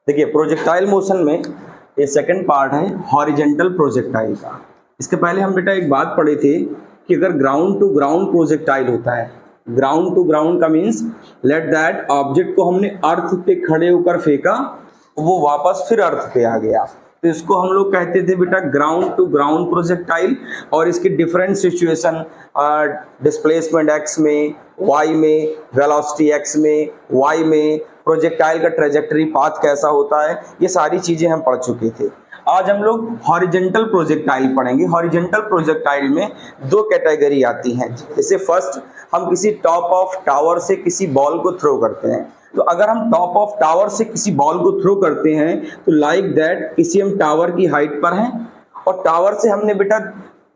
देखिए projectile motion में ये सेकंड पार्ट है हॉरिजेंटल प्रोजेक्टाइल का। इसके पहले हम बेटा एक बात पढ़े थे कि अगर ग्राउंड टू ग्राउंड प्रोजेक्टाइल होता है, ग्राउंड टू ग्राउंड का मीन्स लेट दैट ऑब्जेक्ट को हमने अर्थ पे खड़े होकर फेंका, वो वापस फिर अर्थ पे आ गया, तो इसको हम लोग कहते थे बेटा ग्राउंड टू ग्राउंड प्रोजेक्टाइल। और इसकी डिफरेंट सिचुएशन, डिस्प्लेसमेंट एक्स में, वाई में, वेलोसिटी एक्स में, वाई में, प्रोजेक्टाइल का ट्रेजेक्टरी पाथ कैसा होता है, ये सारी चीजें हम पढ़ चुके थे। आज हम लोग हॉरिजेंटल प्रोजेक्टाइल पढ़ेंगे। हॉरिजेंटल प्रोजेक्टाइल में दो कैटेगरी आती हैं। जैसे फर्स्ट, हम किसी टॉप ऑफ टावर से किसी बॉल को थ्रो करते हैं, तो अगर हम टॉप ऑफ टावर से किसी बॉल को थ्रो करते हैं तो लाइक दैट किसी हम टावर की हाइट पर हैं और टावर से हमने बेटा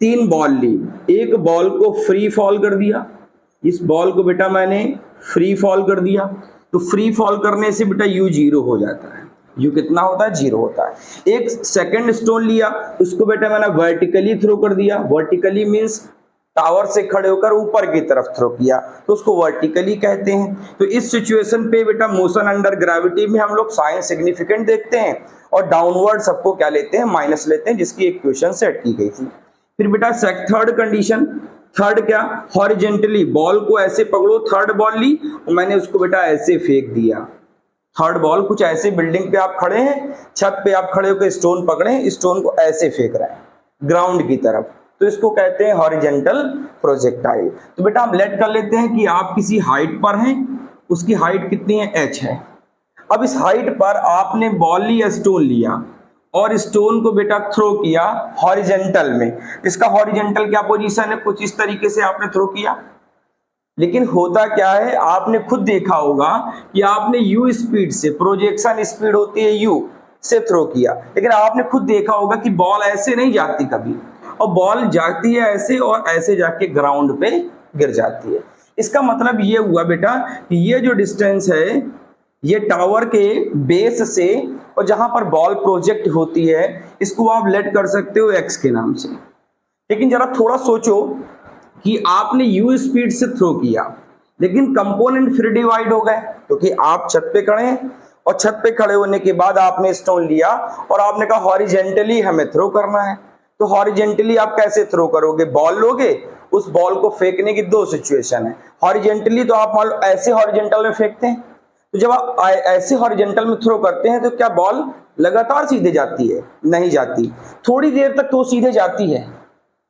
3 बॉल ली, एक बॉल को फ्री फॉल कर दिया, इस बॉल को बेटा मैंने फ्री फॉल कर दिया, तो फ्री फॉल करने से बेटा यू 0 हो जाता है। यू कितना होता है? 0 होता है। एक सेकंड स्टोन लिया, उसको बेटा मैंने वर्टिकली थ्रो कर दिया, वर्टिकली मींस टावर से खड़े होकर ऊपर की तरफ थ्रो किया, तो उसको वर्टिकली कहते हैं। तो इस सिचुएशन पे बेटा मोशन अंडर ग्रेविटी में हम लोग साइन सिग्निफिकेंट देखते हैं और डाउनवर्ड सबको क्या लेते हैं? माइनस लेते हैं, जिसकी इक्वेशन सेट की गई थी। फिर बेटा थर्ड कंडीशन, थर्ड क्या? हॉरिजेंटली बॉल को ऐसे पकड़ो, थर्ड बॉल ली और मैंने उसको बेटा ऐसे फेंक दिया। थर्ड बॉल कुछ ऐसे, बिल्डिंग पे आप खड़े हैं, छत पे आप खड़े होकर स्टोन पकड़े हैं, स्टोन को ऐसे फेंक रहे हैं ग्राउंड की तरफ, तो इसको कहते हैं हॉरिजेंटल प्रोजेक्टाइल। तो बेटा हम लेट कर लेते हैं कि आप किसी हाइट पर हैं, उसकी हाइट कितनी है? h है। अब इस हाइट पर आपने बॉल ली या स्टोन लिया और स्टोन को बेटा थ्रो किया हॉरिजेंटल में। इसका हॉरिजेंटल क्या पोजीशन है? कुछ इस तरीके से आपने थ्रो किया, लेकिन होता क्या है, आपने खुद देखा होगा कि आपने u स्पीड से, प्रोजेक्शन स्पीड होती है u से थ्रो किया, लेकिन आपने खुद देखा होगा कि बॉल ऐसे नहीं जाती कभी, और बॉल जाती है ऐसे और ऐसे जाके ग्राउंड पे गिर जाती है। इसका मतलब ये हुआ बेटा कि ये जो डिस्टेंस है, ये टावर के बेस से और जहां पर बॉल प्रोजेक्ट होती है, इसको आप लेट कर सकते हो x के नाम से। लेकिन जरा थोड़ा सोचो कि आपने u स्पीड से थ्रो किया, लेकिन कंपोनेंट फिर डिवाइड हो गए, क्योंकि आप छत पे खड़े हैं और छत पे खड़े होने के बाद आपने स्टोन लिया और आपने कहा हॉरिजेंटली हमें थ्रो करना है। तो हॉरिजेंटली आप कैसे थ्रो करोगे? बॉल लोगे, उस बॉल को फेंकने की 2 सिचुएशन है। हॉरिजेंटली तो आप मान लो ऐसे हॉरिजेंटल में फेंकते हैं, तो जब आप ऐसे हॉरिजेंटल में थ्रो करते हैं तो क्या बॉल लगातार सीधे जाती है? नहीं जाती, थोड़ी देर तक तो सीधे जाती है,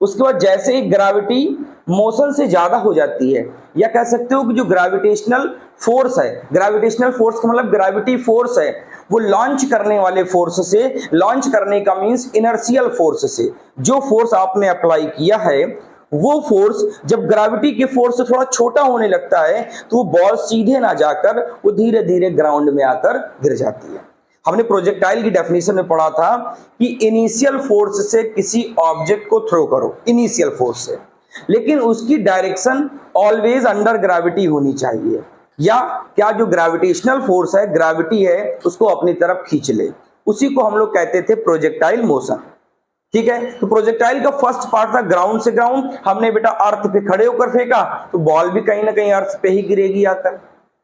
उसके बाद जैसे ही ग्रेविटी मोशन से ज्यादा हो जाती है, या कह सकते हो कि जो ग्रेविटेशनल फोर्स है, ग्रेविटेशनल फोर्स का मतलब ग्रेविटी फोर्स है, वो लॉन्च करने वाले फोर्स से, लॉन्च करने का मींस इनर्शियल फोर्स से, जो फोर्स आपने अप्लाई किया है, वो फोर्स जब ग्रेविटी के फोर्स से थोड़ा छोटा होने लगता है तो वो बॉल सीधे ना जाकर वो धीरे धीरे ग्राउंड में आकर गिर जाती है। हमने प्रोजेक्टाइल की डेफिनेशन में पढ़ा था कि इनिशियल फोर्स से किसी ऑब्जेक्ट को थ्रो करो, इनिशियल फोर्स से, लेकिन उसकी डायरेक्शन ऑलवेज अंडर ग्रेविटी होनी चाहिए, या क्या जो ग्रेविटेशनल फोर्स है, ग्रेविटी है, उसको अपनी तरफ खींच ले, उसी को हम लोग कहते थे प्रोजेक्टाइल मोशन। ठीक है, तो प्रोजेक्टाइल का फर्स्ट पार्ट था ग्राउंड से ग्राउंड। हमने बेटा अर्थ पे खड़े होकर फेंका तो बॉल भी कहीं ना कहीं अर्थ पे ही गिरेगी आकर,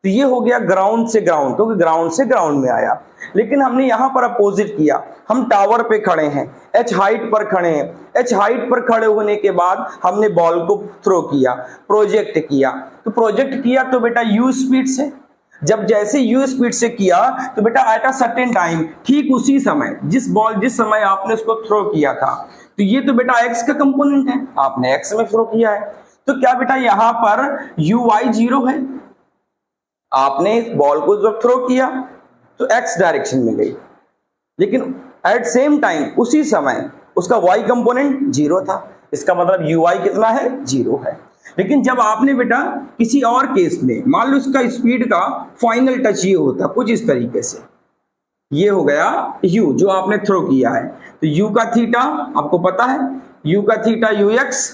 तो ये हो गया ग्राउंड से ग्राउंड, तो ग्राउंड से ग्राउंड में आया। लेकिन हमने यहां पर अपोजिट किया, हम टावर पे खड़े हैं, h हाइट पर खड़े हैं, h हाइट पर खड़े होने के बाद हमने बॉल को थ्रो किया, प्रोजेक्ट किया। तो प्रोजेक्ट किया तो बेटा u स्पीड से, जब जैसे u स्पीड से किया तो बेटा एट अ सर्टेन टाइम, ठीक उसी समय जिस समय आपने उसको थ्रो किया था, तो ये तो बेटा x का कंपोनेंट है, आपने x में थ्रो किया है, तो क्या बेटा यहां पर uy 0 है। आपने बॉल को जब थ्रो किया तो x डायरेक्शन में गई, लेकिन एट सेम टाइम उसी समय उसका y कंपोनेंट 0 था, इसका मतलब uy कितना है? 0 है। लेकिन जब आपने बेटा किसी और केस में, मान लो इसका स्पीड का फाइनल टच ये होता कुछ इस तरीके से, ये हो गया u जो आपने थ्रो किया है, तो u का थीटा आपको पता है, u का थीटा ux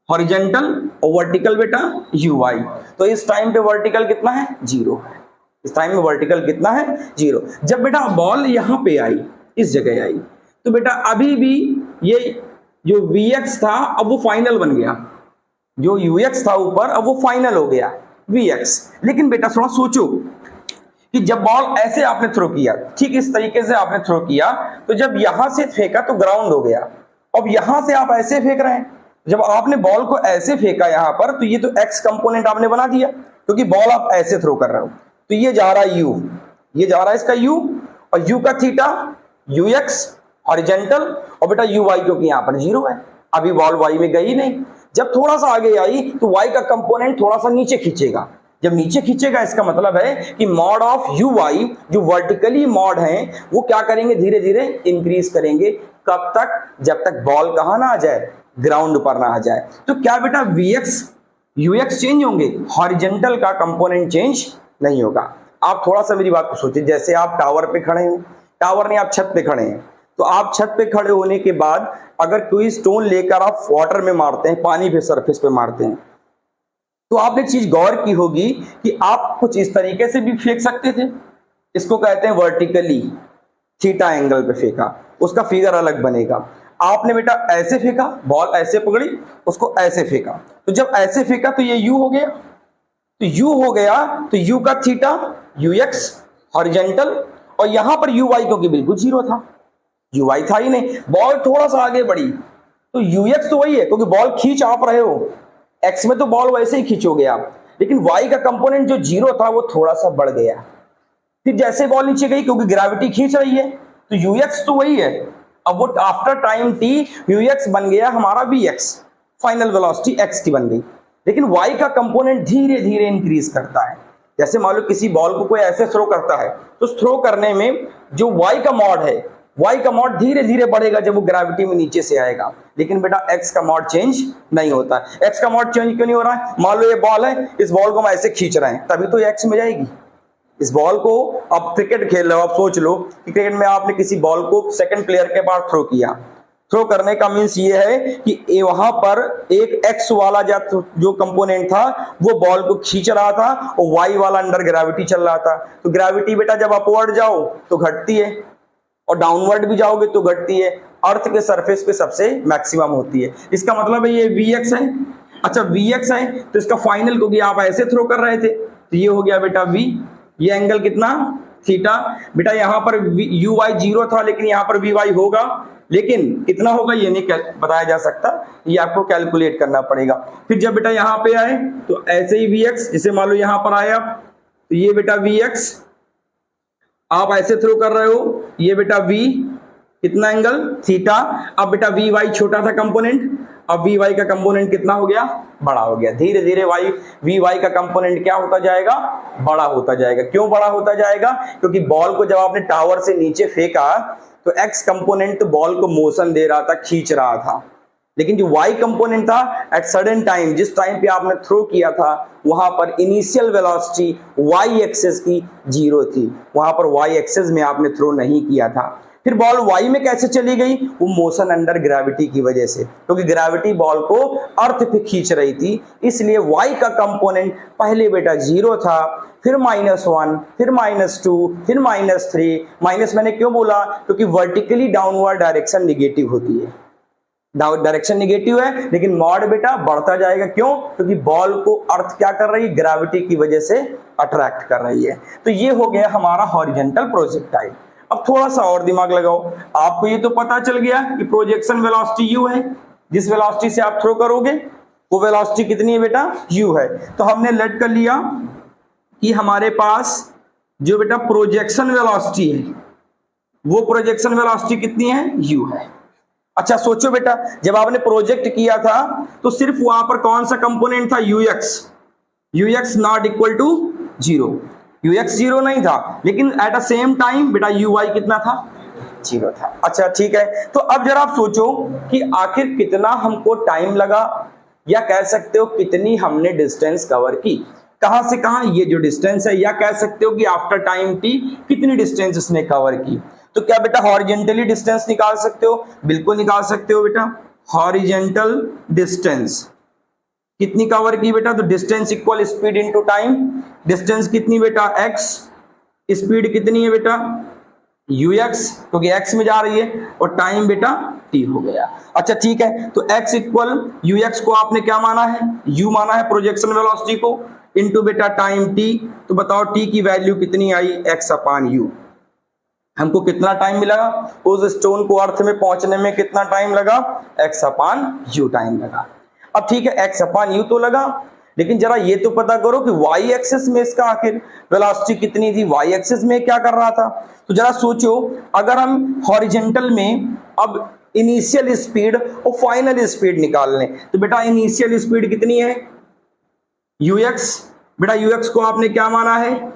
हॉरिजेंटल और वर्टिकल बेटा uy, तो इस टाइम पे वर्टिकल कितना है? 0 है। इस टाइम में वर्टिकल कितना है? 0। जब बेटा बॉल यहां पे आई, इस जगह आई, तो बेटा अभी भी ये जो vx था अब वो फाइनल बन गया, जो ux था ऊपर अब वो फाइनल हो गया vx। लेकिन बेटा थोड़ा सोचो कि जब बॉल ऐसे आपने थ्रो किया, ठीक इस तरीके से आपने थ्रो किया, तो जब यहां से फेंका तो ग्राउंड हो गया। अब यहां से आप ऐसे फेंक रहे हैं, जब आपने बॉल को ऐसे फेंका यहां पर, तो ये तो एक्स कंपोनेंट आपने बना दिया, क्योंकि बॉल आप ऐसे थ्रो कर रहे हो। तो ये जा रहा है यू, ये जा रहा है इसका यू, और यू का थीटा यू एक्स हॉरिजेंटल, और बेटा यू वाई क्योंकि यहां पर 0 है, अभी बॉल वाई में गई नहीं। जब थोड़ा सा आगे आई तो वाई का कंपोनेंट थोड़ा सा नीचे खींचेगा। जब नीचे खींचेगा इसका मतलब है कि मॉड ऑफ यू वाई जो वर्टिकली मॉड है वो क्या करेंगे, धीरे धीरे इंक्रीज करेंगे। कब तक? जब तक बॉल कहां ना आ जाए, ग्राउंड पर ना आ जाए। तो क्या बेटा वीएक्स यूएक्स चेंज होंगे, हॉरिजेंटल का कंपोनेंट चेंज नहीं होगा। आप थोड़ा सा मेरी बात को सोचिए, जैसे आप टावर पे खड़े हैं, टावर नहीं आप छत पे खड़े हैं, तो आप छत पे खड़े होने के बाद अगर कोई स्टोन लेकर आप वाटर में मारते हैं, पानी पे सरफेस पे मारते हैं, तो आपने चीज गौर की होगी कि आप कुछ इस तरीके से भी फेंक सकते थे, इसको कहते हैं वर्टिकली थीटा एंगल पे फेंका, उसका फिगर अलग बनेगा। आपने बेटा ऐसे फेंका, बॉल ऐसे पकड़ी, उसको ऐसे फेंका, तो जब ऐसे फेंका तो ये यू हो गया, तो यू हो गया, तो यू का थीटा यू एक्स हॉरिजेंटल, और यहां पर यू वाई क्योंकि बिल्कुल 0 था, यू वाई था ही नहीं। बॉल थोड़ा सा आगे बढ़ी तो यू एक्स तो वही है, क्योंकि बॉल खींच आप रहे हो, एक्स में तो बॉल वैसे ही खींचोगे आप, लेकिन वाई का कंपोनेंट जो 0 था वो थोड़ा सा बढ़ गया। फिर जैसे बॉल नीचे गई, क्योंकि ग्रेविटी खींच रही है, तो यू एक्स तो वही है, अब वो after time T U X बन गया हमारा V X, final velocity X की बन गई। लेकिन वाई का कंपोनेंट धीरे धीरे इंक्रीज करता है। जैसे मान लो किसी बॉल को कोई ऐसे थ्रो करता है, तो थ्रो करने में जो वाई का मॉड है, वाई का मॉड धीरे धीरे बढ़ेगा जब वो ग्रेविटी में नीचे से आएगा। लेकिन बेटा एक्स का मॉड चेंज नहीं होता। एक्स का मॉड चेंज क्यों नहीं हो रहा है? मान लो ये बॉल है, इस बॉल को हम ऐसे खींच रहे हैं, तभी तो ये एक्स में जाएगी। इस बॉल को आप क्रिकेट खेल रहे हो, आप सोच लो कि क्रिकेट में आपने किसी बॉल को सेकंड प्लेयर के पास थ्रो किया, थ्रो करने का मीन्स ये है कि वहां पर एक एक्स वाला जो कंपोनेंट था वो बॉल को खींच रहा था, और वाई वाला अंडर ग्रेविटी चल रहा था। तो ग्रेविटी बेटा जब अपवर्ड जाओ तो घटती है, और डाउनवर्ड भी जाओगे तो घटती है। अर्थ के सरफेस पे सबसे मैक्सिमम होती है। इसका मतलब है ये Vx है। अच्छा Vx है तो इसका फाइनल, क्योंकि आप ऐसे थ्रो कर रहे थे, तो ये हो गया बेटा V, ये एंगल कितना थीटा। बेटा यहाँ पर यू वाई 0 था, लेकिन यहाँ पर वी वाई होगा, लेकिन कितना होगा ये नहीं बताया जा सकता, ये आपको कैलकुलेट करना पड़ेगा। फिर जब बेटा यहाँ पे आए तो ऐसे ही Vx, जैसे मान लो यहाँ पर आया तो ये बेटा Vx, आप ऐसे थ्रो कर रहे हो, ये बेटा V कितना एंगल थीटा। अब बेटा वी वाई छोटा था कंपोनेंट, अब वी वाई का कंपोनेंट कितना हो गया, बड़ा हो गया। धीरे धीरे वी वाई का कंपोनेंट क्या होता जाएगा, बड़ा होता जाएगा। क्यों बड़ा होता जाएगा? क्योंकि बॉल को जब आपने टावर से नीचे फेंका तो एक्स कंपोनेंट बॉल को मोशन दे रहा था, खींच रहा था, लेकिन जो वाई कंपोनेंट था एट सडन टाइम, जिस टाइम पे आपने थ्रो किया था वहां पर इनिशियल वेलोसिटी वाई एक्सेस की 0 थी, वहां पर वाई एक्सेस में आपने थ्रो नहीं किया था। फिर बॉल वाई में कैसे चली गई? वो मोशन अंडर ग्रेविटी की वजह से, क्योंकि ग्रेविटी बॉल को अर्थ पे खींच रही थी, इसलिए वाई का कंपोनेंट पहले बेटा 0 था, फिर -1, फिर -2, फिर -3। माइनस मैंने क्यों बोला? क्योंकि वर्टिकली डाउनवर्ड डायरेक्शन निगेटिव होती है, डायरेक्शन निगेटिव है, लेकिन मॉड बेटा बढ़ता जाएगा। क्यों? क्योंकि बॉल को अर्थ क्या कर रही है, ग्रेविटी की वजह से अट्रैक्ट कर रही है। तो ये हो गया हमारा हॉरिजॉन्टल प्रोजेक्टाइल। अब थोड़ा सा और दिमाग लगाओ, आपको ये तो पता चल गया कि प्रोजेक्शन वेलोसिटी u है, जिस वेलोसिटी से आप थ्रो करोगे वो वेलोसिटी कितनी है बेटा, u है। तो हमने लेट कर लिया कि हमारे पास जो बेटा प्रोजेक्शन वेलोसिटी है वो प्रोजेक्शन वेलोसिटी कितनी है, u है। अच्छा सोचो बेटा, जब आपने प्रोजेक्ट किया था तो सिर्फ वहां पर कौन सा कंपोनेंट था, ux not equal to 0, ux 0 नहीं था, लेकिन एट अ सेम टाइम बेटा uy कितना था, 0 था। अच्छा ठीक है, तो अब जरा आप सोचो कि आखिर कितना हमको टाइम लगा, या कह सकते हो कितनी हमने डिस्टेंस कवर की, कहां से कहां ये जो डिस्टेंस है, या कह सकते हो कि आफ्टर टाइम t कितनी डिस्टेंस इसने कवर की। तो क्या बेटा हॉरिजॉन्टली डिस्टेंस निकाल सकते हो? बिल्कुल निकाल सकते हो बेटा। हॉरिजॉन्टल डिस्टेंस कितनी कवर की बेटा, तो distance equal speed into time. Distance कितनी बेटा, x, स्पीड कितनी है बेटा, ux, क्योंकि x में जा रही है, और टाइम बेटा t हो गया। अच्छा ठीक है, तो x इक्वल ux को आपने क्या माना है, u माना है प्रोजेक्शन वेलोसिटी को, इंटू बेटा टाइम टी, तो बताओ टी की वैल्यू कितनी आई, एक्स अपान यू। हमको कितना टाइम मिला, उस स्टोन को अर्थ में पहुंचने में कितना टाइम लगा, एक्स अपान यू टाइम लगा। अब ठीक है, एक्स अपान यू तो लगा, लेकिन जरा ये तो पता करो कि वाई एक्सिस में इसका आखिर वेलोसिटी कितनी थी, वाई एक्सिस में क्या कर रहा था। तो जरा सोचो, अगर हम हॉरिजेंटल में अब इनिशियल स्पीड और फाइनल स्पीड निकाल लें, तो बेटा इनिशियल स्पीड कितनी है, यूएक्स। बेटा यूएक्स को आपने क्या माना है,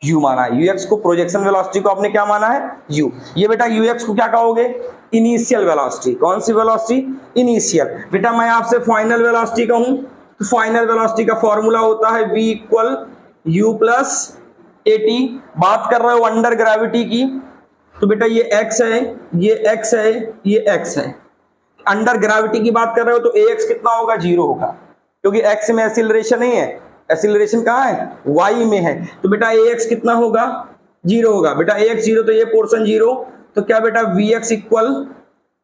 यू माना है। यूएक्स को, प्रोजेक्शन वेलोसिटी को आपने क्या माना है, यू। ये बेटा यूएक्स को क्या कहोगे, इनिशियल वेलोसिटी। कौन सी वेलोसिटी, इनिशियल। बेटा मैं आपसे फाइनल वेलोसिटी कहूं, तो फाइनल वेलोसिटी का फॉर्मूला होता है v equal u plus A T. बात कर रहे हो अंडर ग्रेविटी की, तो बेटा ये x है, ये x है, ये x है। अंडर ग्रेविटी की बात कर रहे हो तो ax कितना होगा, 0 होगा, क्योंकि x में एक्सीलरेशन नहीं है, एक्सीलरेशन कहाँ है, y में है। तो बेटा ax कितना होगा, 0 होगा। बेटा ax 0 तो ये पोर्शन 0, तो क्या बेटा vx इक्वल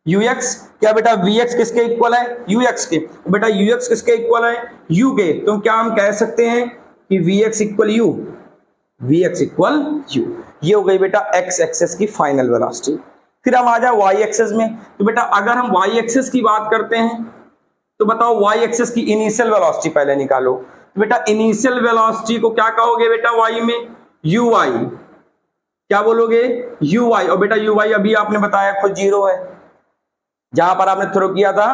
ux। क्या बेटा vx किसके इक्वल है, ux के। बेटा ux किसके इक्वल है, u के। तो क्या हम कह सकते हैं कि vx equal u, vx equal u। ये हो गई बेटा x एक्सेस की फाइनल वेलोसिटी। फिर हम आ जाए y एक्सेस में, तो बेटा अगर हम y एक्सेस की बात करते हैं, तो बताओ y एक्सेस की इनिशियल वेलोसिटी पहले निकालो। तो बेटा इनिशियल वेलोसिटी को क्या कहोगे बेटा y में, uy। क्या बोलोगे, uy। और बेटा uy अभी आपने बताया खुद 0 है, जहां पर आपने थ्रो किया था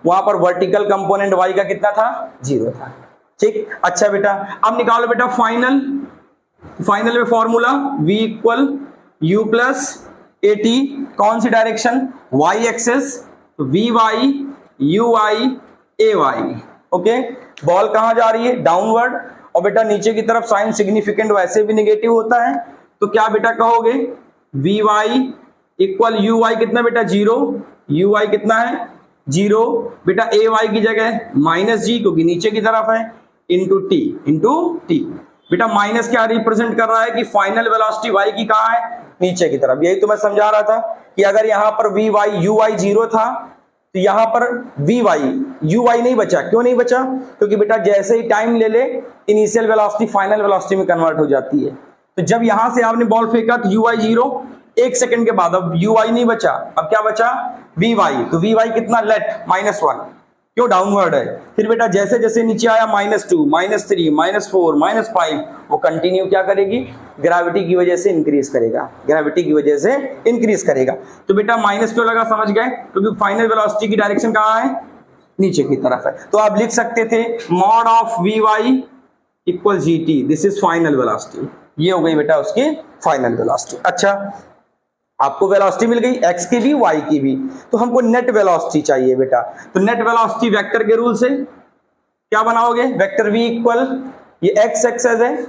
वहां पर वर्टिकल कंपोनेंट y का कितना था, 0 था। ठीक, अच्छा बेटा अब निकालो बेटा फाइनल। फाइनल में formula v equal u plus ए टी। कौन सी direction, y axis, v y u y a y. Okay, ball कहां जा रही है, डाउनवर्ड। और बेटा नीचे की तरफ साइन सिग्निफिकेंट वैसे भी नेगेटिव होता है, तो क्या बेटा कहोगे, V Y equal U Y कितना बेटा, 0। यू वाई कितना है, 0। बेटा ए वाई की जगह माइनस जी, क्योंकि नीचे की तरफ है, इंटू टी, इंटू टी। बेटा माइनस क्या रिप्रेजेंट कर रहा है कि फाइनल वेलोसिटी वाई की कहां है, नीचे की तरफ। यही तो मैं समझा रहा था कि अगर यहां पर वी वाई यू वाई 0 था, तो यहां पर वी वाई यू वाई नहीं बचा। क्यों नहीं बचा, क्योंकि बेटा जैसे ही टाइम ले ले इनिशियल वेलोसिटी फाइनल वेलोसिटी में कन्वर्ट हो जाती है। तो जब यहां से आपने बॉल फेंका तो यू वाई 0, 1 सेकंड के बाद अब यू वाई नहीं बचा, अब क्या बचा, वी वाई। तो वी वाई कितना, लेट -1, क्यों, डाउनवर्ड है। फिर बेटा जैसे जैसे नीचे आया -2, -3, -4, -5, वो कंटिन्यू क्या करेगी, ग्रेविटी की वजह से इंक्रीज करेगा, ग्रेविटी की वजह से इंक्रीज करेगा। तो बेटा माइनस क्यों लगा, समझ गए, क्योंकि फाइनल वेलोसिटी की डायरेक्शन कहाँ है, नीचे की तरफ है। तो आप लिख सकते थे mod of V Y equal G T, this is final velocity. ये हो गई बेटा उसकी फाइनल वेलोसिटी। अच्छा, आपको वेलोसिटी मिल गई x की भी y की भी, तो हमको नेट वेलोसिटी चाहिए बेटा। तो नेट वेलोसिटी वेक्टर के रूल से क्या बनाओगे, वेक्टर v इक्वल, ये x एक्सेस है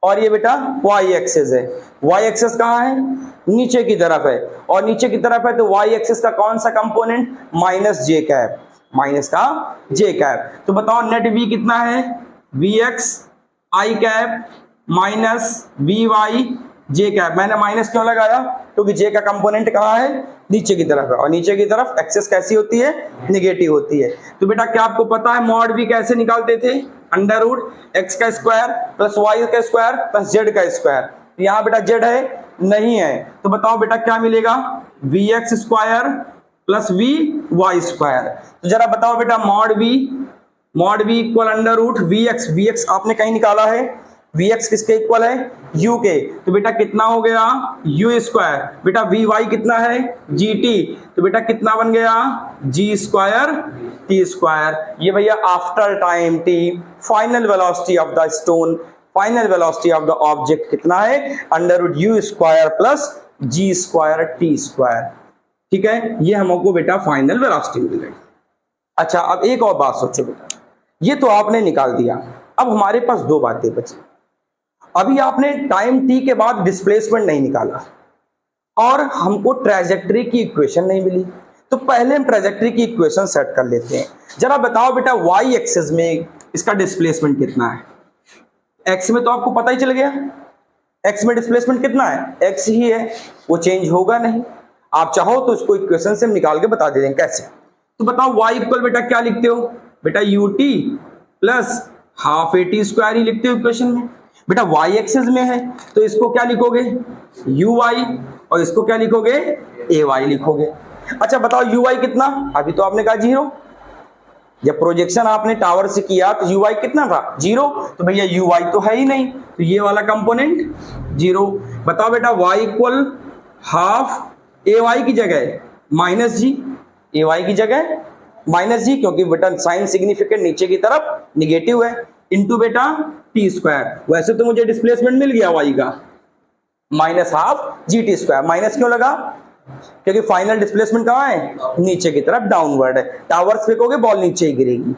और ये बेटा y एक्सेस है। y एक्सेस कहाँ है, नीचे की तरफ है, और नीचे की तरफ है तो y एक्सेस का कौन सा कंपोनेंट, माइनस जे कैप, माइनस का जे कैप। तो बताओ नेट v कितना है, vx i cap minus vy J cap. मैंने माइनस क्यों लगाया, क्योंकि जे का कंपोनेंट कहाँ है, नीचे की तरफ है, और नीचे की तरफ एक्सेस कैसी होती है, नेगेटिव होती है। तो बेटा क्या आपको पता है मॉड वी कैसे निकालते थे, अंडर रूट एक्स का स्क्वायर प्लस वाई का स्क्वायर प्लस जेड का स्क्वायर। तो यहाँ बेटा जेड है, नहीं है, तो बताओ बेटा क्या मिलेगा, V X square plus V Y square. तो जरा बताओ बेटा mod V equal under root V X आपने कहीं निकाला है, Vx किसके इक्वल है, u के। तो बेटा कितना हो गया, u स्क्वायर। बेटा Vy कितना है, gt। तो बेटा कितना बन गया, g स्क्वायर t स्क्वायर। ये भैया after time t final velocity of the stone, final velocity of the object कितना है, under root u square plus g square t square. ठीक है, ये हमको बेटा फाइनल वेलोसिटी मिल गई। अच्छा, अब एक और बात सोचो बेटा, ये तो आपने निकाल दिया, अब हमारे पास दो बातें बची। अभी आपने टाइम t के बाद डिस्प्लेसमेंट नहीं निकाला और हमको ट्रैजेक्टरी की इक्वेशन नहीं मिली, तो पहले हम ट्रैजेक्टरी की इक्वेशन सेट कर लेते हैं। जरा बताओ बेटा y एक्सिस में इसका डिस्प्लेसमेंट कितना है, x में तो आपको पता ही चल गया, x में डिस्प्लेसमेंट कितना है, x ही है, वो चेंज होगा नहीं। आप चाहो तो इसको इक्वेशन से हम निकाल के बता देंगे कैसे। तो बताओ y इक्वल बेटा क्या लिखते हो, बेटा ut plus half a t square ही लिखते हो इक्वेशन में। बेटा वाई एक्सिस में है तो इसको क्या लिखोगे, यू वाई, और इसको क्या लिखोगे, ए वाई लिखोगे। अच्छा बताओ यू वाई कितना, अभी तो आपने कहा 0, जब प्रोजेक्शन आपने टावर से किया तो यू वाई कितना था 0, तो भैया यू वाई तो है ही नहीं, तो ये वाला कंपोनेंट 0। बताओ बेटा y इक्वल हाफ ए वाई की जगह माइनस जी, ए वाई की जगह माइनस जी, क्योंकि बेटा साइन सिग्निफिकेंट नीचे की तरफ निगेटिव है, इनटू बेटा टी स्क्वायर। वैसे तो मुझे डिस्प्लेसमेंट मिल गया y का minus half G T square, minus क्यों लगा, क्योंकि फाइनल डिस्प्लेसमेंट कहाँ है, नीचे की तरफ डाउनवर्ड है, टावर्स फेंकोगे बॉल नीचे ही गिरेगी।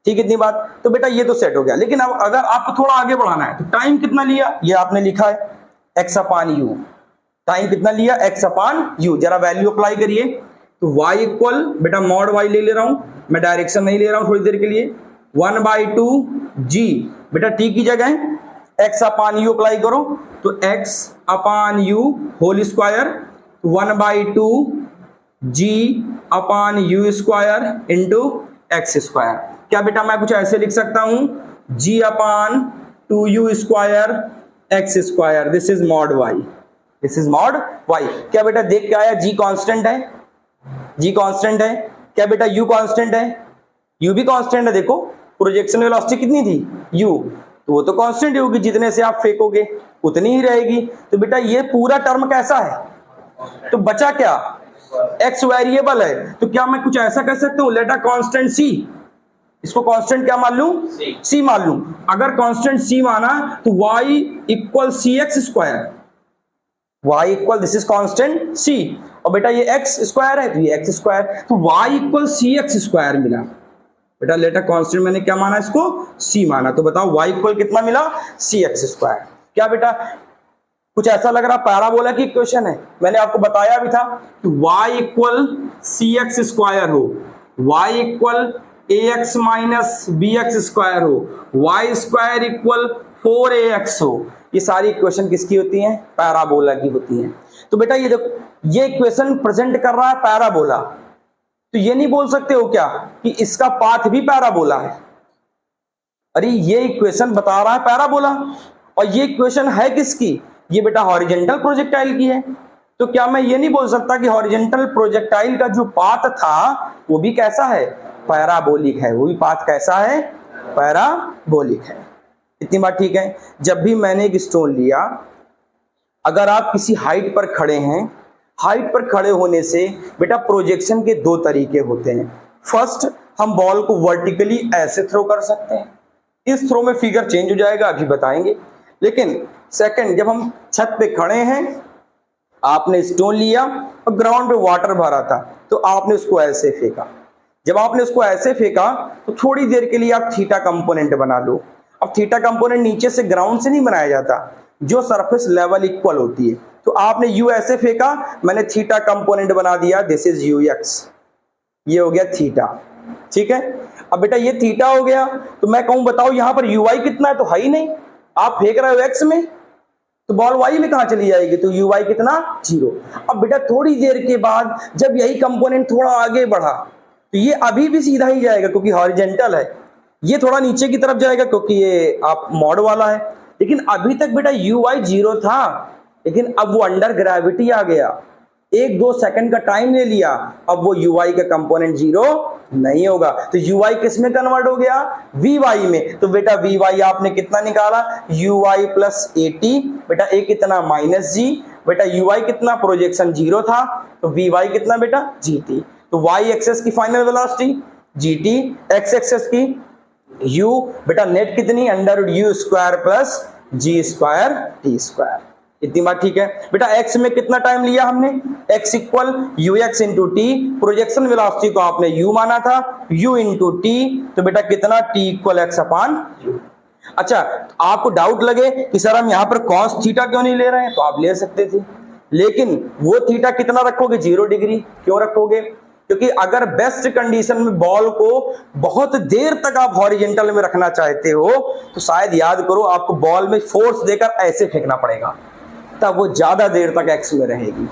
ठीक, इतनी बात। तो बेटा ये तो सेट हो गया, लेकिन अब अगर आपको थोड़ा आगे बढ़ाना है तो टाइम कितना लिया, ये आपने लिखा है x अपान यू, टाइम कितना लिया x अपान यू, जरा वैल्यू अप्लाई करिए। तो y इक्वल बेटा मॉड y ले रहा हूं मैं, डायरेक्शन नहीं ले रहा हूं थोड़ी देर के लिए, 1/2 g, बेटा t की जगह x अपान यू अप्लाई करो, तो x upon U whole square 1/2 g upon U square into X square. क्या बेटा मैं कुछ ऐसे लिख सकता हूं, g upon 2u square X square, this is mod y, this is mod y। क्या बेटा देख के आया g कांस्टेंट है, g कांस्टेंट है, क्या बेटा u कांस्टेंट है, u भी कांस्टेंट है। देखो प्रोजेक्शन वेलोसिटी कितनी थी u, तो वो तो कांस्टेंट ही होगी, जितने से आप फेंकोगे उतनी ही रहेगी। तो बेटा ये पूरा टर्म कैसा है, तो बचा क्या, x वेरिएबल है, तो क्या मैं कुछ ऐसा कर सकता हूं, लेट अ कांस्टेंट c, इसको कांस्टेंट क्या मान लूं, c मान लूं। अगर कांस्टेंट c माना तो y equal C X square, y equal this is constant c, और बेटा ये x स्क्वायर है तो ये x स्क्वायर, तो y equal C X square मिला। बेटा लेटर कांस्टेंट मैंने क्या माना, इसको c माना, तो बताओ y इक्वल कितना मिला, सी एक्स स्क्वायर। क्या बेटा कुछ ऐसा लग रहा पैराबोला की इक्वेशन है, मैंने आपको बताया भी था कि y equal C X square हो, y equal ax minus B X square हो, y स्क्वायर इक्वल 4ax हो, ये सारी इक्वेशन किसकी होती हैं, पैराबोला की होती हैं। तो बेटा ये देखो ये इक्वेशन प्रेजेंट कर रहा है पैराबोला, तो ये नहीं बोल सकते हो क्या कि इसका पाथ भी पैराबोला है, अरे ये इक्वेशन बता रहा है पैराबोला, और ये इक्वेशन है किसकी, ये बेटा हॉरिजॉन्टल प्रोजेक्टाइल की है। तो क्या मैं ये नहीं बोल सकता कि हॉरिजॉन्टल प्रोजेक्टाइल का जो पाथ था वो भी कैसा है, पैराबोलिक है, वो भी पाथ कैसा है, पैराबोलिक है। इतनी बात ठीक है। जब भी मैंने एक स्टोन लिया, अगर आप किसी हाइट पर खड़े हैं, हाइट पर खड़े होने से बेटा प्रोजेक्शन के दो तरीके होते हैं। फर्स्ट, हम बॉल को वर्टिकली ऐसे थ्रो कर सकते हैं, इस थ्रो में फिगर चेंज हो जाएगा, अभी बताएंगे। लेकिन सेकंड, जब हम छत पे खड़े हैं, आपने स्टोन लिया और ग्राउंड पे वाटर भरा था, तो आपने उसको ऐसे फेंका। जब आपने उसको ऐसे फेंका तो थोड़ी देर के लिए आप थीटा कंपोनेंट बना लो। अब थीटा कंपोनेंट नीचे से ग्राउंड से नहीं बनाया जाता, जो सरफेस लेवल इक्वल होती है। तो आपने यू ऐसे फेंका, मैंने थीटा कंपोनेंट बना दिया, दिस इज यू एक्स, ये हो गया थीटा। ठीक है, अब बेटा ये थीटा हो गया, तो मैं कहूं बताओ यहां पर यू वाई कितना है, तो है ही नहीं, आप फेंक रहे हो एक्स में, तो बॉल वाई में कहां चली जाएगी, तो यू वाई कितना 0। अब बेटा थोड़ी देर के बाद जब यही कंपोनेंट थोड़ा आगे बढ़ा, तो ये अभी भी सीधा ही जाएगा क्योंकि हॉरिजॉन्टल है, ये थोड़ा नीचे की तरफ जाएगा क्योंकि ये आप मॉड वाला है। लेकिन अभी तक बेटा यू वाई 0 था, लेकिन अब वो अंडर ग्रेविटी आ गया, 1-2 सेकंड का टाइम ले लिया, अब वो यू वाई का कंपोनेंट 0 नहीं होगा। तो यू वाई किस में कन्वर्ट हो गया, वी वाई में। तो बेटा वी वाई आपने कितना निकाला, यू वाई प्लस ए टी, बेटा ए कितना माइनस जी, बेटा यू वाई कितना प्रोजेक्शन 0 था, तो वी वाई कितना बेटा जी टी। तो वाई एक्सेस की final velocity G T, X axis की u, बेटा नेट कितनी under U square plus G square T square. इतनी बात ठीक है। बेटा x में कितना टाइम लिया हमने, x equal you x into T, projection velocity को आपने u माना था, u इंटू टी, तो बेटा कितना t equal x upon you. अच्छा, आपको डाउट लगे कि सर हम यहाँ पर कॉस थीटा क्यों नहीं ले रहे हैं, तो आप ले सकते थे, लेकिन वो थीटा कितना रखोगे, 0 डिग्री। क्यों रखोगे, क्योंकि अगर बेस्ट कंडीशन में बॉल को बहुत देर तक आप हॉरिजॉन्टल में रखना चाहते हो, तो शायद याद करो आपको बॉल में फोर्स देकर ऐसे फेंकना पड़ेगा, तब वो ज्यादा देर तक एक्स में रहेगी।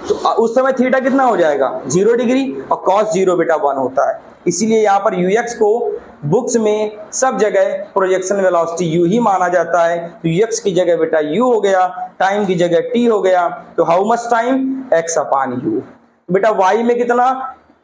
तो उस समय थीटा कितना हो जाएगा, 0 डिग्री, और कॉस 0 बेटा 1 होता है। इसीलिए यहाँ पर यूएक्स को बुक्स में सब जगह प्रोजेक्शन वेलोसिटी यू ही माना जाता है, तो x की जगह बेटा u हो गया, टाइम की जगह t हो गया, तो how much time x upon u। बेटा y में कितना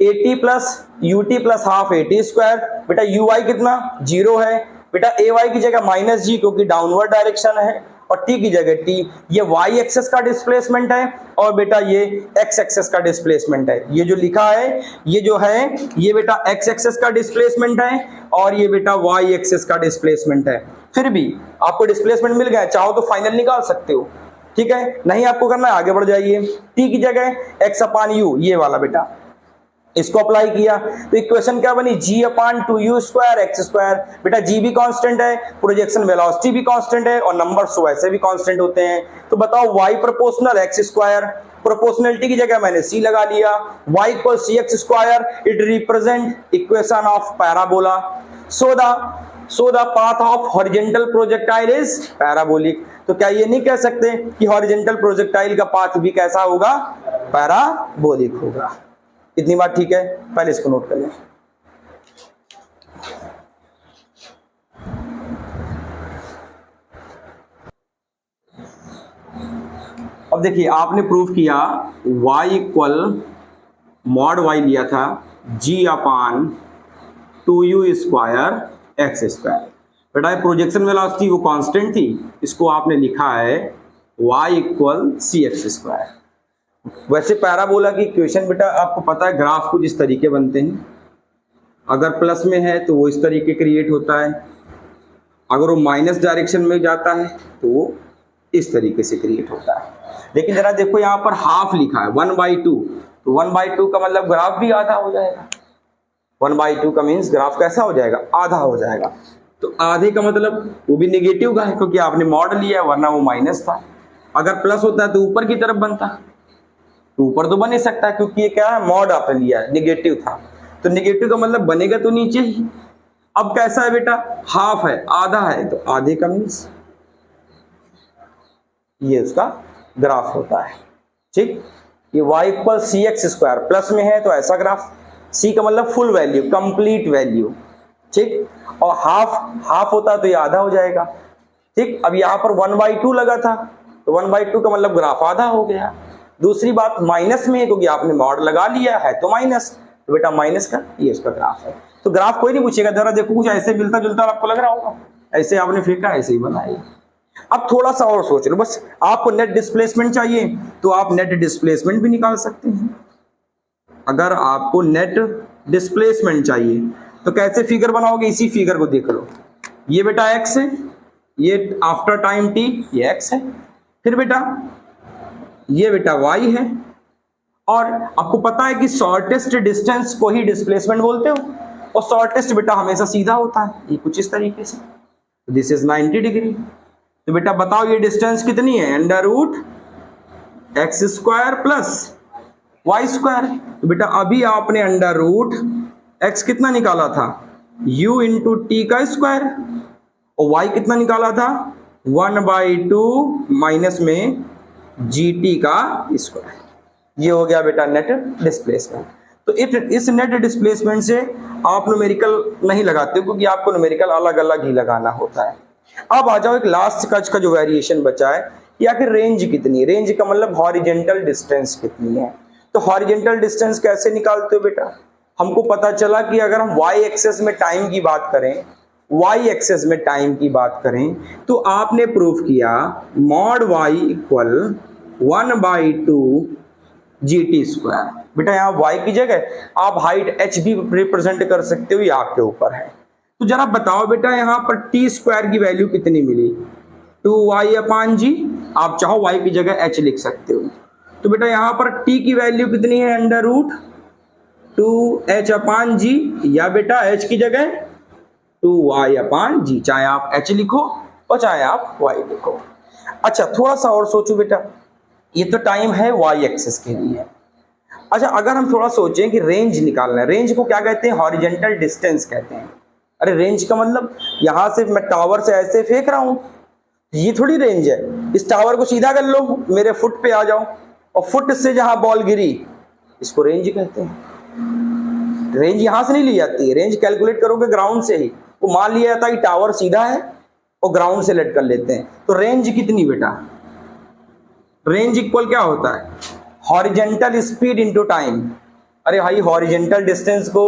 80 plus ut plus half 80 square, बेटा ui कितना 0 है, बेटा ay की जगह माइनस जी क्योंकि डाउनवर्ड डायरेक्शन है, और t की जगह t, ये y एक्सेस का डिस्प्लेसमेंट है और बेटा ये x एक्सेस का डिस्प्लेसमेंट है। ये जो लिखा है ये जो है ये बेटा x एक्सेस का डिस्प्लेसमेंट है और ये बेटा y एक्सेस का डिस्प्लेसमेंट है। फिर भी आपको डिस्प्लेसमेंट मिल गया, चाहो तो फाइनल निकाल सकते हो, ठीक है, नहीं आपको करना है आगे बढ़ जाइए। t की जगह x अपॉन u, ये वाला बेटा इसको अप्लाई किया तो इक्वेशन क्या बनी, g upon 2u square X square. बेटा g भी कांस्टेंट है, प्रोजेक्शन वेलोसिटी भी कांस्टेंट है और नंबर्स वैसे भी कांस्टेंट होते हैं, तो बताओ y proportional X square, proportionality की जगह मैंने c लगा लिया, y equal C X square, it represent equation of parabola, so the path of horizontal projectile is parabolic. तो क्या ये नहीं कह सकते कि हॉरिजॉन्टल प्रोजेक्टाइल का पाथ भी कैसा होगा, पैराबोलिक होगा। इतनी बात ठीक है, पहले इसको नोट कर लें। अब देखिए आपने प्रूव किया y इक्वल मॉड y लिया था g upon 2u square X square. बेटा प्रोजेक्शन वेलोसिटी वो कांस्टेंट थी, इसको आपने लिखा है y equal C X square. वैसे पैराबोला की इक्वेशन बेटा आपको पता है ग्राफ कुछ इस तरीके बनते हैं, अगर प्लस में है तो वो इस तरीके क्रिएट होता है, अगर वो माइनस डायरेक्शन में जाता है तो वो इस तरीके से क्रिएट होता है। लेकिन जरा देखो यहाँ पर हाफ लिखा है 1/2, तो 1/2 का मतलब ग्राफ भी आधा हो जाएगा, 1/2 का मीन्स ग्राफ कैसा हो जाएगा, आधा हो जाएगा। तो आधे का मतलब वो भी निगेटिव का है क्योंकि आपने मॉड लिया है, वरना वो माइनस था। अगर प्लस होता है तो ऊपर की तरफ बनता, तो ऊपर तो बन नहीं सकता क्योंकि ये क्या है, मॉड आपने लिया है, निगेटिव था, तो निगेटिव का मतलब बनेगा तो नीचे ही। अब कैसा है बेटा, हाफ है, आधा है, तो आधे का मीन्स ये उसका ग्राफ होता है, ठीक। ये y equal C X square, plus में है तो ऐसा ग्राफ, c का मतलब फुल वैल्यू, कंप्लीट वैल्यू, ठीक, और हाफ होता है तो ये आधा हो जाएगा, ठीक। अब यहाँ पर 1/2 लगा था तो 1/2 का मतलब ग्राफ आधा हो गया। दूसरी बात माइनस में है क्योंकि आपने मॉड लगा लिया है तो माइनस, तो बेटा माइनस का ये उसका ग्राफ है। तो ग्राफ कोई नहीं पूछेगा, जरा देखो कुछ ऐसे मिलता जुलता आपको लग रहा होगा, ऐसे आपने फेंका ऐसे ही बनाया। अब थोड़ा सा और सोच लो, बस आपको नेट डिस्प्लेसमेंट चाहिए तो आप नेट डिस्प्लेसमेंट भी निकाल सकते हैं। अगर आपको नेट डिस्प्लेसमेंट चाहिए तो कैसे फिगर बनाओगे, इसी फिगर को देख लो, ये बेटा x है, ये आफ्टर टाइम t ये x है, फिर बेटा ये बेटा y है, और आपको पता है कि शॉर्टेस्ट डिस्टेंस को ही डिस्प्लेसमेंट बोलते हो, और शॉर्टेस्ट बेटा हमेशा सीधा होता है, ये कुछ इस तरीके से, दिस इज 90 डिग्री। तो बेटा बताओ ये डिस्टेंस कितनी है, under root X square plus Y square. तो बेटा अभी आपने अंडर रूट एक्स कितना निकाला था, u इंटू टी का स्क्वायर, और y कितना निकाला था 1/2 माइनस में gt का स्क्वायर। ये हो गया बेटा नेट डिस्प्लेसमेंट। तो इस नेट डिस्प्लेसमेंट से आप न्यूमेरिकल नहीं लगाते क्योंकि आपको न्यूमेरिकल अलग अलग ही लगाना होता है। अब आ जाओ एक लास्ट कच का जो वेरिएशन बचा है, या फिर रेंज कितनी है, रेंज का मतलब हॉरिजॉन्टल डिस्टेंस कितनी है। तो हॉरिजॉन्टल डिस्टेंस कैसे निकालते हो बेटा, हमको पता चला कि अगर हम y एक्सेस में टाइम की बात करें, y एक्सेस में टाइम की बात करें तो आपने प्रूफ किया mod y equal 1/2 gt square. बेटा यहाँ y की जगह आप हाइट h भी रिप्रेजेंट कर सकते हो, ये आपके ऊपर है। तो जरा बताओ बेटा यहाँ पर t स्क्वायर की वैल्यू कितनी मिली, 2y/g, आप चाहो y की जगह h लिख सकते हो। तो बेटा यहाँ पर t की वैल्यू कितनी है, अंडर रूट 2h/g, या बेटा h की जगह 2y/g, चाहे आप h लिखो और चाहे आप y लिखो। अच्छा थोड़ा सा और सोचो बेटा, ये तो टाइम है y एक्सेस के लिए। अच्छा अगर हम थोड़ा सोचें कि रेंज निकालना है, रेंज को क्या कहते हैं, हॉरिजॉन्टल डिस्टेंस कहते हैं। अरे रेंज का मतलब यहां से मैं टावर से ऐसे फेंक रहा हूं, ये थोड़ी रेंज है। इस टावर को सीधा कर लो, मेरे फुट पे आ जाओ, और फुट से जहां बॉल गिरी इसको रेंज कहते हैं। रेंज यहां से नहीं ली जाती है, रेंज कैलकुलेट करोगे ग्राउंड से ही। वो मान लिया जाता है कि टावर सीधा है और ग्राउंड से लेट कर लेते हैं। तो रेंज कितनी बेटा, रेंज इक्वल क्या होता है, हॉरिजेंटल स्पीड इनटू टाइम। अरे भाई हॉरिजेंटल डिस्टेंस को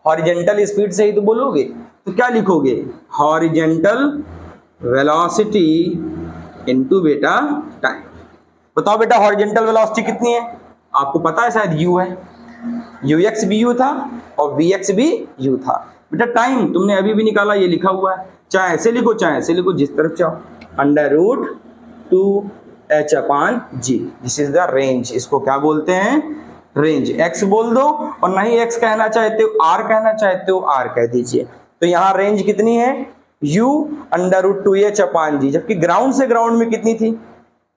हॉरिजेंटल स्पीड से ही तो बोलोगे, तो क्या लिखोगे, हॉरिजेंटल वेलोसिटी इनटू बेटा टाइम। बताओ बेटा हॉरिजेंटल वेलोसिटी कितनी है, आपको पता है शायद u है, ux भी u था और vx भी u था। बेटा टाइम तुमने अभी भी निकाला, ये लिखा हुआ है, चाहे ऐसे लिखो चाहे ऐसे लिखो, जिस तरफ चाहो, √2h/g, this is the range. इसको क्या बोलते हैं, रेंज। x बोल दो, और नहीं x कहना चाहते हो r कहना चाहते हो r कह दीजिए। तो यहाँ रेंज कितनी है, u √2h/g। जबकि ग्राउंड से ग्राउंड में कितनी थी,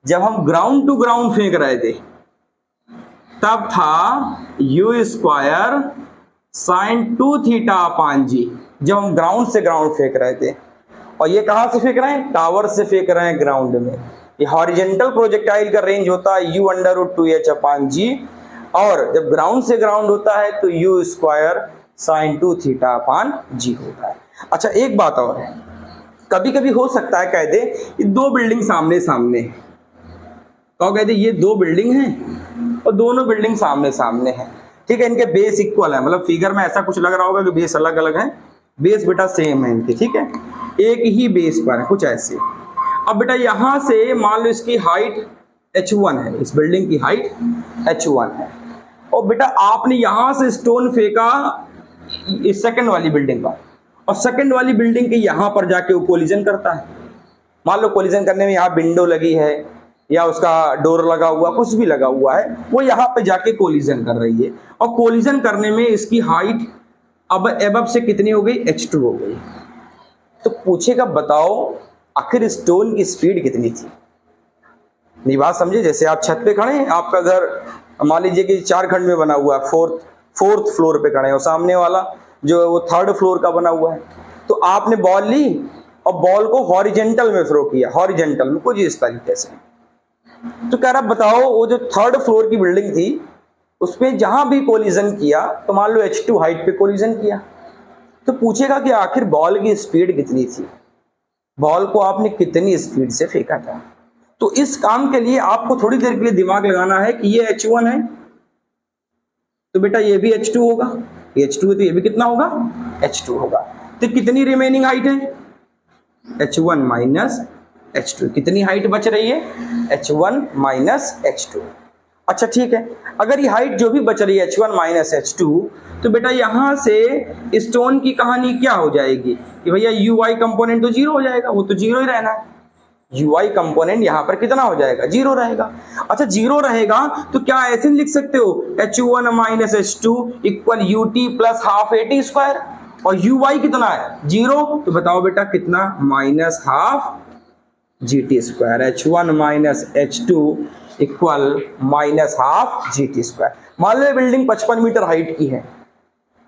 जब हम ग्राउंड टू ग्राउंड फेंक रहे थे तब था u² sin 2θ/g, जब हम ग्राउंड से ग्राउंड फेंक रहे थे। और ये कहां से फेंक रहे हैं, टावर से फेंक रहे हैं ग्राउंड में। ये हॉरिजेंटल प्रोजेक्टाइल का रेंज होता है u √2h/g, और जब ग्राउंड से ग्राउंड होता है तो u² sin 2θ/g होता है। अच्छा एक बात और है, कभी कभी हो सकता है कह दे ये दो बिल्डिंग सामने सामने है, तो कह दे ये दो बिल्डिंग हैं और दोनों बिल्डिंग सामने सामने हैं, ठीक है, इनके बेस इक्वल है, मतलब फिगर में ऐसा कुछ लग रहा होगा कि बेस अलग अलग है, बेस बेटा सेम है इनके, ठीक है, एक ही बेस पर है, कुछ ऐसे। अब बेटा यहां से मान लो इसकी हाइट h1 है, इस बिल्डिंग की हाइट h1 है, और बेटा आपने यहां से स्टोन फेंका इस सेकंड वाली बिल्डिंग पर, और सेकंड वाली बिल्डिंग के यहां पर जाके वो कोलिजन करता है। मान लो कोलिजन करने में यहाँ विंडो लगी है या उसका डोर लगा हुआ, कुछ भी लगा हुआ है, वो यहाँ पे जाके कोलिजन कर रही है, और कोलिजन करने में इसकी हाइट अब एबव से कितनी हो गई, h2 हो गई। तो पूछेगा बताओ आखिर स्टोन की स्पीड कितनी थी। मेरी बात समझे, जैसे आप छत पे खड़े हैं, आपका घर मान लीजिए कि 4 खंड में बना हुआ है, फोर्थ फ्लोर पे खड़े हैं, और सामने वाला जो है वो 3rd फ्लोर का बना हुआ है। तो आपने बॉल ली और बॉल को हॉरिजेंटल में थ्रो किया, हॉरिजेंटल में कुछ इस तरीके से। तो कह रहा बताओ वो जो 3rd फ्लोर की बिल्डिंग थी उस पे जहां भी कोलिजन किया, तो मान लो h2 हाइट पे कोलिजन किया, तो पूछेगा कि आखिर बॉल की स्पीड कितनी थी, बॉल को आपने कितनी स्पीड से फेंका था। तो इस काम के लिए आपको थोड़ी देर के लिए दिमाग लगाना है कि ये h1 है, तो बेटा ये भी h2 होगा, ये h2 है तो ये भी कितना होगा, h2 होगा। तो कितनी रिमेनिंग हाइट है, h1 माइनस h2, कितनी हाइट बच रही है, h1 माइनस h2। अच्छा ठीक है, अगर ये हाइट जो भी बच रही है h1 माइनस h2, तो बेटा यहां से स्टोन की कहानी क्या हो जाएगी कि भैया ui कंपोनेंट तो 0 हो जाएगा, वो तो 0 ही रहना है, ui कंपोनेंट यहाँ पर कितना हो जाएगा, 0 रहेगा। अच्छा 0 रहेगा तो क्या ऐसे लिख सकते हो h1 minus h2 equal ut plus half at square, और ui कितना है 0, तो बताओ बेटा कितना, minus half gt square, h1 minus h2 equal minus half gt square. मान लो बिल्डिंग 55 मीटर हाइट की है,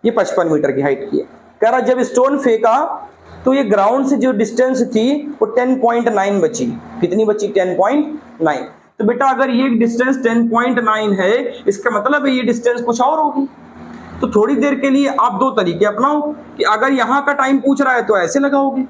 ये 55 मीटर की हाइट की है, कह रहा जब स्टोन फेंका तो ये ग्राउंड से जो डिस्टेंस थी वो 10.9 बची, कितनी बची, 10.9। तो बेटा अगर ये डिस्टेंस 10.9 है, इसका मतलब है ये डिस्टेंस कुछ और होगी। तो थोड़ी देर के लिए आप दो तरीके अपनाओ कि अगर यहाँ का टाइम पूछ रहा है तो ऐसे लगाओगे,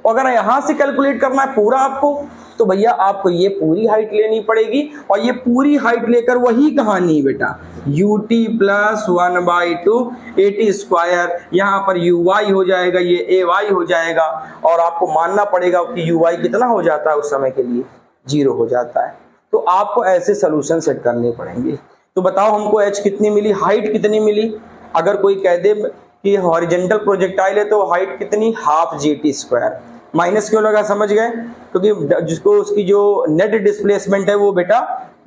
अगर यहां से कैलकुलेट करना है पूरा आपको, तो भैया आपको ये पूरी हाइट लेनी पड़ेगी, और ये पूरी हाइट लेकर वही कहानी बेटा ut प्लस 1/2 at स्क्वायर, यहाँ पर uy हो जाएगा, ये ay हो जाएगा, और आपको मानना पड़ेगा कि uy कितना हो जाता है उस समय के लिए, 0 हो जाता है। तो आपको ऐसे सोल्यूशन सेट करने पड़ेंगे। तो बताओ हमको h कितनी मिली, हाइट कितनी मिली। अगर कोई कह दे कि हॉरिजेंटल प्रोजेक्टाइल है तो हाइट कितनी, हाफ gt स्क्वायर। माइनस क्यों लगा समझ गए, क्योंकि जिसको उसकी जो नेट डिस्प्लेसमेंट है वो बेटा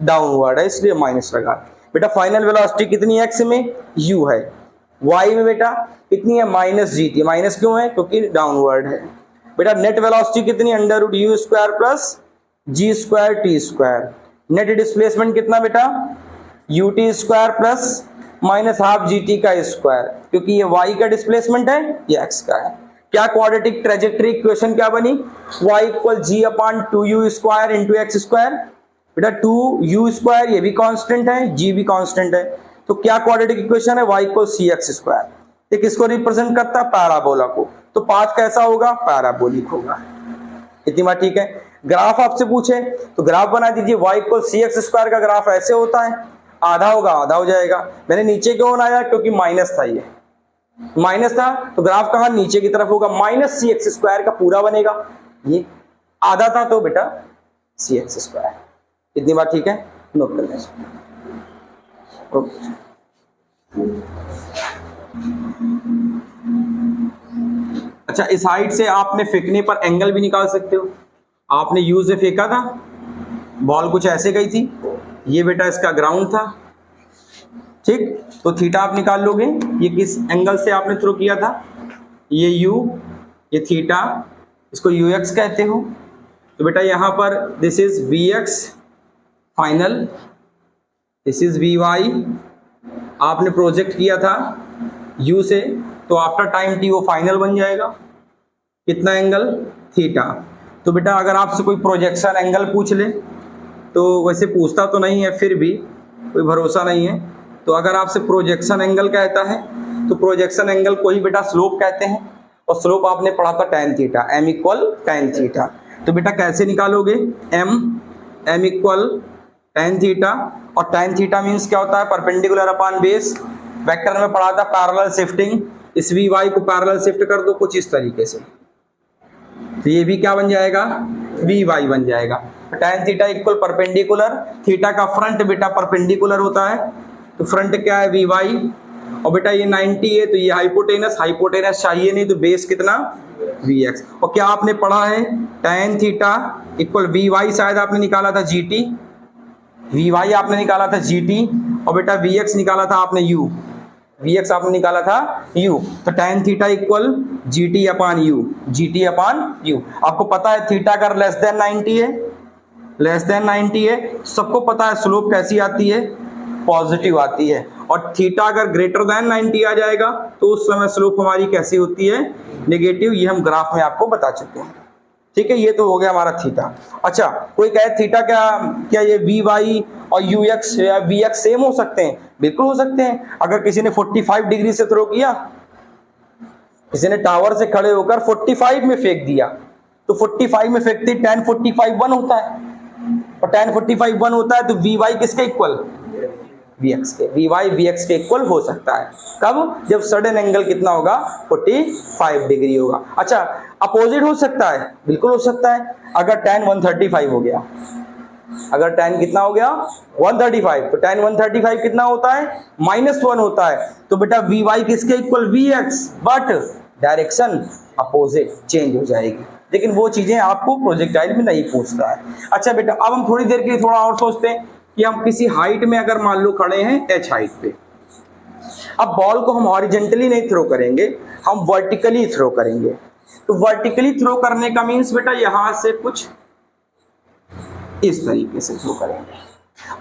डाउनवर्ड है, इसलिए माइनस लगा। बेटा फाइनल वेलोसिटी कितनी x में, u है, y में बेटा कितनी है, माइनस gt। माइनस क्यों है, क्योंकि डाउनवर्ड है। बेटा नेट वेलोसिटी कितनी, √u square plus g square t square. Net displacement कितना बेटा, ut square plus minus half gt का स्क्वायर, क्योंकि ये y का डिस्प्लेसमेंट है, ये x का है। क्या क्वाड्रेटिक ट्रेजेक्टरी इक्वेशन क्या बनी, y equal g/2u square into X square. बेटा 2u स्क्वायर ये भी कांस्टेंट है, g भी कांस्टेंट है, तो क्या क्वाड्रेटिक इक्वेशन है, y इक्वल cx²। ये किसको रिप्रेजेंट करता है, पैराबोला को। तो पाथ कैसा होगा, पैराबोलिक होगा। इतनी बात ठीक है। ग्राफ आपसे पूछे तो ग्राफ बना दीजिए, y इक्वल cx² का ग्राफ ऐसे होता है, आधा होगा आधा हो जाएगा। मैंने नीचे क्यों बनाया, क्योंकि माइनस था, ये माइनस था तो ग्राफ कहां, नीचे की तरफ होगा, -cx² का पूरा बनेगा। ये आधा था तो बेटा cx²। इतनी बात ठीक है, नोट कर लीजिए। अच्छा, इस हाइट से आपने फेंकने पर एंगल भी निकाल सकते हो। आपने यू से फेंका था, बॉल कुछ ऐसे गई थी, ये बेटा इसका ग्राउंड था, ठीक, तो थीटा आप निकाल लोगे। ये किस एंगल से आपने थ्रो किया था, ये यू, ये थीटा, इसको ux कहते हो। तो बेटा यहां पर this is vx final, this is vy। आपने प्रोजेक्ट किया था u से, तो आफ्टर टाइम t वो फाइनल बन जाएगा। कितना एंगल, थीटा। तो बेटा अगर आपसे कोई प्रोजेक्शन एंगल पूछ ले, तो वैसे पूछता तो नहीं है, फिर भी कोई भरोसा नहीं है, तो अगर आपसे प्रोजेक्शन एंगल कहता है तो प्रोजेक्शन एंगल को ही बेटा स्लोप कहते हैं। और स्लोप आपने पढ़ा था tan theta, m equal tan theta. तो बेटा कैसे निकालोगे, m इक्वल tan थीटा, और tan थीटा मीन्स क्या होता है, परपेंडिकुलर अपॉन बेस। वेक्टर में पढ़ा था पैरेलल शिफ्टिंग, इस vy को पैरेलल शिफ्ट कर दो कुछ इस तरीके से, तो ये भी क्या बन जाएगा, vy बन जाएगा। tan theta equal perpendicular, theta का फ्रंट बेटा परपेंडिकुलर होता है, तो फ्रंट क्या है, vy। और बेटा ये 90 है तो ये हाइपोटेनस, हाइपोटेनस चाहिए नहीं, तो बेस कितना, vx। और क्या आपने पढ़ा है, tan थीटा इक्वल vy शायद आपने निकाला था gt, vy आपने निकाला था gt, और बेटा vx निकाला था आपने u, vx आपने निकाला था u। तो tan theta equal gt upon u, gt upon u। आपको पता है थीटा अगर लेस देन 90 है, लेस देन 90 है, सबको पता है स्लोप कैसी आती है, पॉजिटिव आती है। और थीटा अगर ग्रेटर देन 90 आ जाएगा तो उस समय स्लोप हमारी कैसी होती है, नेगेटिव। ये हम ग्राफ में आपको बता चुके हैं, ठीक है। ये तो हो गया हमारा थीटा। अच्छा, कोई कहे थीटा क्या ये vy और ux या vx सेम हो सकते हैं, बिल्कुल हो सकते हैं। अगर किसी ने 45 डिग्री से थ्रो किया, किसी ने टावर से खड़े होकर 45 में फेंक दिया, तो 45 में फेंकते tan 45 1 होता है, और tan 45 1 होता है, तो vy किसके इक्वल, vx के, vy vx के इक्वल हो सकता है। कब, जब सडन एंगल कितना होगा, 45 डिग्री होगा। अच्छा, अपोजिट हो सकता है, बिल्कुल हो सकता है। अगर tan 135 हो गया, अगर tan कितना हो गया 135, तो tan 135 कितना होता है, -1 होता है, तो बेटा vy किसके equal, vx, but direction opposite change हो जाएगी। लेकिन वो चीजें आपको प्रोजेक्टाइल में नहीं पूछता है। अच्छा बेटा, अब हम थोड़ी देर के लिए थोड़ा और सोचते हैं कि हम किसी हाइट में अगर मान लो खड़े हैं h हाइट पे, अब बॉल को हम हॉरिजेंटली नहीं थ्रो करेंगे, हम वर्टिकली थ्रो करेंगे। तो वर्टिकली थ्रो करने का मीन्स बेटा यहां से कुछ इस तरीके से थ्रो करेंगे।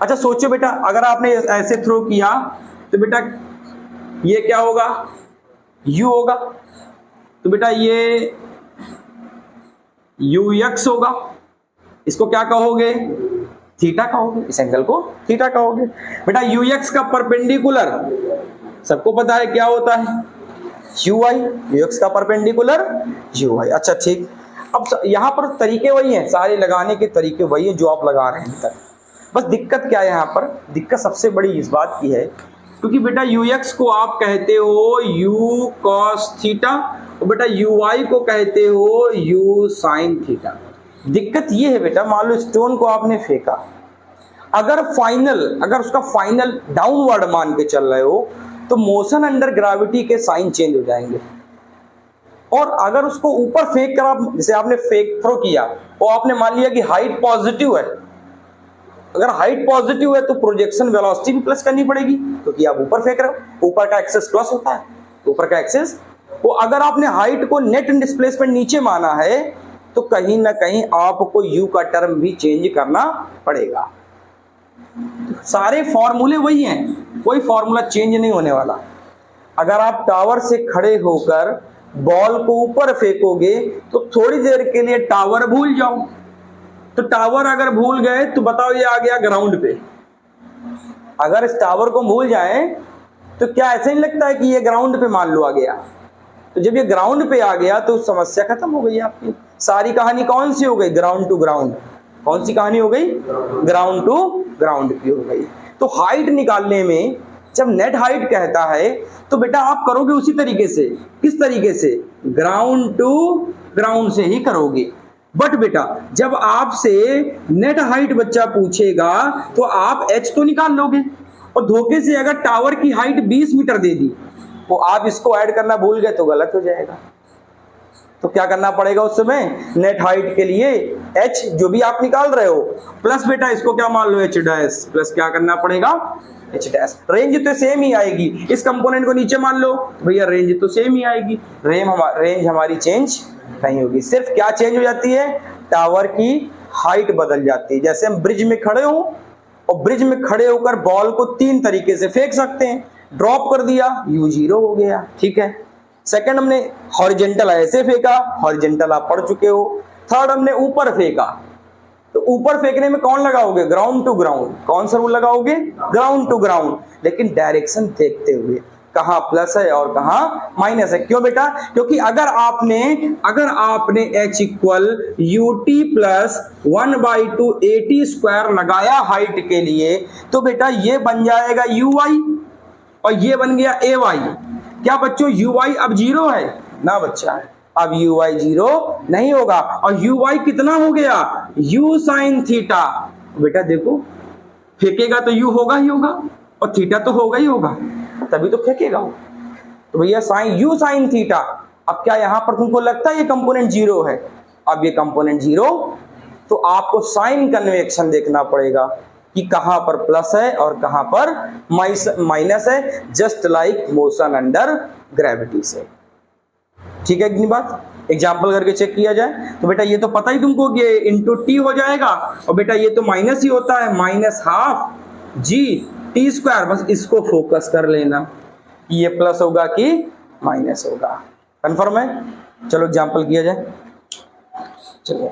अच्छा सोचो बेटा, अगर आपने ऐसे थ्रो किया तो बेटा ये क्या होगा, u होगा, तो बेटा ये ux होगा, इसको क्या कहोगे, थीटा कहोगे, इस एंगल को थीटा कहोगे। बेटा ux का परपेंडिकुलर सबको पता है क्या होता है, uy, ux का परपेंडिकुलर uy। अच्छा ठीक, अब यहाँ पर तरीके वही हैं, सारे लगाने के तरीके वही हैं जो आप लगा रहे हैं। बस दिक्कत क्या है यहाँ पर, दिक्कत सबसे बड़ी इस बात की है क्योंकि बेटा ux को आप कहते हो u cos थीटा, और बेटा uy को कहते हो u sin थीटा। दिक्कत ये है बेटा, मान लो स्टोन को आपने फेंका, अगर उसका फाइनल डाउनवर्ड मान के चल रहे हो तो मोशन अंडर ग्रेविटी के साइन चेंज हो जाएंगे। और अगर उसको ऊपर फेंक कर आप, जैसे आपने फेंक थ्रो किया, वो आपने मान लिया कि हाइट पॉजिटिव है, अगर हाइट पॉजिटिव है तो प्रोजेक्शन वेलोसिटी भी प्लस करनी पड़ेगी क्योंकि आप ऊपर फेंक रहे हो, ऊपर का एक्सेस प्लस होता है, ऊपर का एक्सेस। वो अगर आपने हाइट को नेट डिस्प्लेसमेंट नीचे माना है तो कहीं ना कहीं आपको u का टर्म भी चेंज करना पड़ेगा। सारे फॉर्मूले वही हैं, कोई फॉर्मूला चेंज नहीं होने वाला। अगर आप टावर से खड़े होकर बॉल को ऊपर फेंकोगे तो थोड़ी देर के लिए टावर भूल जाओ, तो टावर अगर भूल गए तो बताओ ये आ गया ग्राउंड पे, अगर इस टावर को भूल जाए तो क्या ऐसे नहीं लगता है कि ये ग्राउंड पे मान लो आ गया, तो जब ये ग्राउंड पे आ गया तो समस्या खत्म हो गई आपकी। सारी कहानी कौन सी हो गई? Ground to ground. कौन सी कहानी हो गई? ग्राउंड टू ग्राउंड की हो गई। तो हाइट निकालने में जब नेट हाइट कहता है तो बेटा आप करोगे उसी तरीके से। किस तरीके से? ग्राउंड टू ग्राउंड से ही करोगे। बट बेटा जब आपसे नेट हाइट बच्चा पूछेगा तो आप h तो निकाल लोगे, और धोखे से अगर टावर की हाइट 20 मीटर दे दी तो आप इसको ऐड करना भूल गए तो गलत हो जाएगा। तो क्या करना पड़ेगा उस समय? नेट हाइट के लिए h जो भी आप निकाल रहे हो प्लस बेटा इसको क्या मान लो h डैश, प्लस क्या करना पड़ेगा? h dash. रेंज तो सेम ही आएगी। इस कंपोनेंट को नीचे मान लो भैया, रेंज तो सेम ही आएगी। रेंज हमारी चेंज नहीं होगी, सिर्फ क्या चेंज हो जाती है? टावर की हाइट बदल जाती है। जैसे हम ब्रिज में खड़े हो और ब्रिज में खड़े होकर बॉल को 3 तरीके से फेंक सकते हैं। ड्रॉप कर दिया, u0 हो गया, ठीक है। सेकंड हमने हॉरिजेंटल ऐसे फेंका, हॉरिजेंटल आप पढ़ चुके हो। थर्ड हमने ऊपर फेंका, तो ऊपर फेंकने में कौन लगाओगे? Ground to ground. कौन सा रूल लगाओगे? ग्राउंड टू ग्राउंड, लेकिन डायरेक्शन देखते हुए कहां प्लस है और कहां माइनस है। क्यों बेटा? क्योंकि अगर आपने h equal ut plus 1/2 at square लगाया हाइट के लिए तो बेटा ये बन जाएगा uy और ये बन गया ay। क्या बच्चों uy अब 0 है ना बच्चा? अब uy 0 नहीं होगा, और uy कितना हो गया? u sin theta. बेटा देखो फेंकेगा तो u होगा ही होगा और थीटा तो होगा ही होगा, तभी तो फेंकेगा। तो भैया साइन u sin थीटा। अब क्या यहां पर तुमको लगता है ये कंपोनेंट 0 है? अब ये कंपोनेंट 0, तो आपको साइन कन्वेक्शन देखना पड़ेगा कि कहां पर प्लस है और कहां पर माइनस है, just like motion under gravity से। ठीक है इतनी बात? एग्जाम्पल करके चेक किया जाए तो बेटा ये तो पता ही तुमको कि इंटू टी हो जाएगा, और बेटा ये तो माइनस ही होता है, -12 g टी स्क्वायर। बस इसको फोकस कर लेना कि ये प्लस होगा कि माइनस होगा। कंफर्म है? चलो एग्जाम्पल किया जाए। चलो